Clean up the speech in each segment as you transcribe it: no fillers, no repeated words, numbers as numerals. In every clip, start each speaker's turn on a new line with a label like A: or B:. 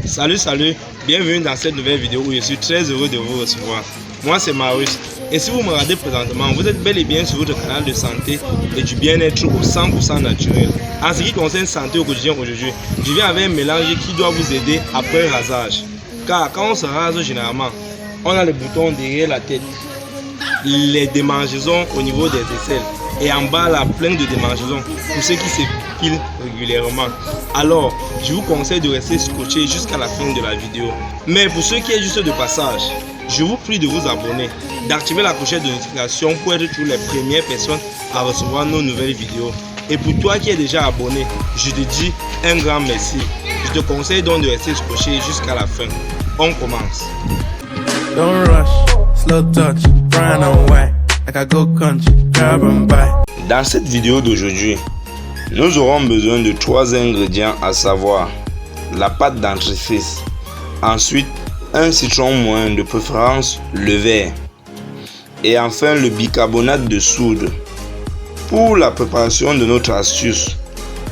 A: Salut, bienvenue dans cette nouvelle vidéo où je suis très heureux de vous recevoir. Moi c'est Marius et si vous me regardez présentement, vous êtes bel et bien sur votre canal de santé et du bien-être au 100% naturel. En ce qui concerne santé au quotidien aujourd'hui, je viens avec un mélange qui doit vous aider après rasage. Car quand on se rase généralement, on a les boutons derrière la tête, les démangeaisons au niveau des aisselles et en bas la plainte de démangeaisons pour ceux qui s'épilent régulièrement. Alors, je vous conseille de rester scotché jusqu'à la fin de la vidéo. Mais pour ceux qui est juste de passage, je vous prie de vous abonner, d'activer la clochette de notification pour être toujours les premières personnes à recevoir nos nouvelles vidéos. Et pour toi qui es déjà abonné, je te dis un grand merci. Je te conseille donc de rester scotché jusqu'à la fin. On commence.
B: Don't rush, slow touch, brown and white, like I go country, grab and buy.
A: Dans cette vidéo d'aujourd'hui, nous aurons besoin de 3 ingrédients, à savoir la pâte dentifrice, ensuite un citron moyen, de préférence le vert, et enfin le bicarbonate de soude. Pour la préparation de notre astuce,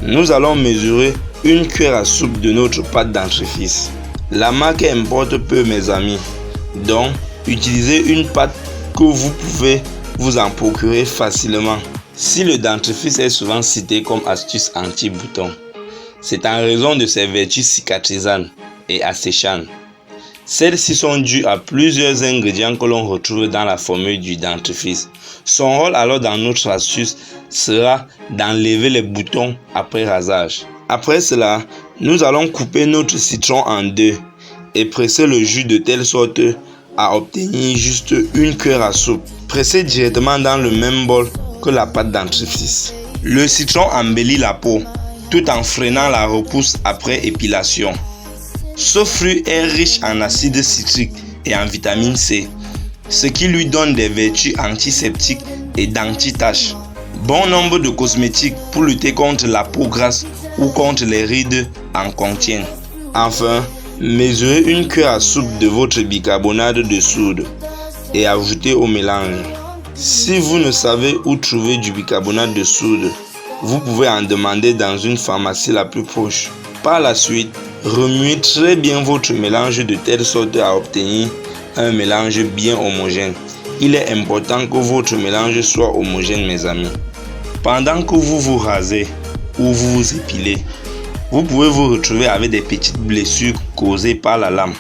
A: nous allons mesurer une cuillère à soupe de notre pâte dentifrice. La marque importe peu mes amis, donc utilisez une pâte que vous pouvez vous en procurer facilement. Si le dentifrice est souvent cité comme astuce anti-bouton, c'est en raison de ses vertus cicatrisantes et asséchantes. Celles-ci sont dues à plusieurs ingrédients que l'on retrouve dans la formule du dentifrice. Son rôle alors dans notre astuce sera d'enlever les boutons après rasage. Après cela, nous allons couper notre citron en deux et presser le jus de telle sorte à obtenir juste une cuillère à soupe. Pressez directement dans le même bol que la pâte dentifrice. Le citron embellit la peau tout en freinant la repousse après épilation. Ce fruit est riche en acide citrique et en vitamine C, ce qui lui donne des vertus antiseptiques et d'anti-taches. Bon nombre de cosmétiques pour lutter contre la peau grasse ou contre les rides en contiennent. Enfin, mesurez une cuillère à soupe de votre bicarbonate de soude et ajoutez au mélange. Si vous ne savez où trouver du bicarbonate de soude, vous pouvez en demander dans une pharmacie la plus proche. Par la suite, remuez très bien votre mélange de telle sorte à obtenir un mélange bien homogène. Il est important que votre mélange soit homogène mes amis. Pendant que vous vous rasez ou vous vous épilez, vous pouvez vous retrouver avec des petites blessures causées par la lame.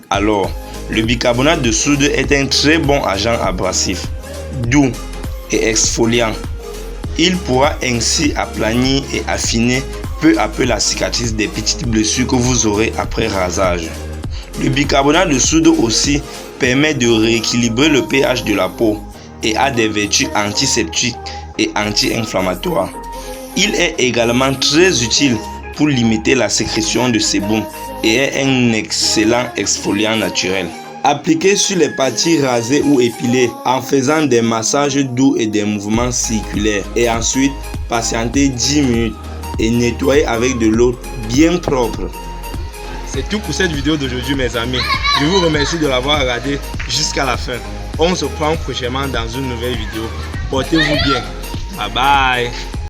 A: Alors, le bicarbonate de soude est un très bon agent abrasif, doux et exfoliant. Il pourra ainsi aplanir et affiner peu à peu la cicatrice des petites blessures que vous aurez après rasage. Le bicarbonate de soude aussi permet de rééquilibrer le pH de la peau et a des vertus antiseptiques et anti-inflammatoires. Il est également très utile pour limiter la sécrétion de sébum et est un excellent exfoliant naturel. Appliquez sur les parties rasées ou épilées en faisant des massages doux et des mouvements circulaires et ensuite patientez 10 minutes et nettoyez avec de l'eau bien propre. C'est tout pour cette vidéo d'aujourd'hui mes amis. Je vous remercie de l'avoir regardé jusqu'à la fin. On se prend prochainement dans une nouvelle vidéo. Portez-vous bien. Bye bye.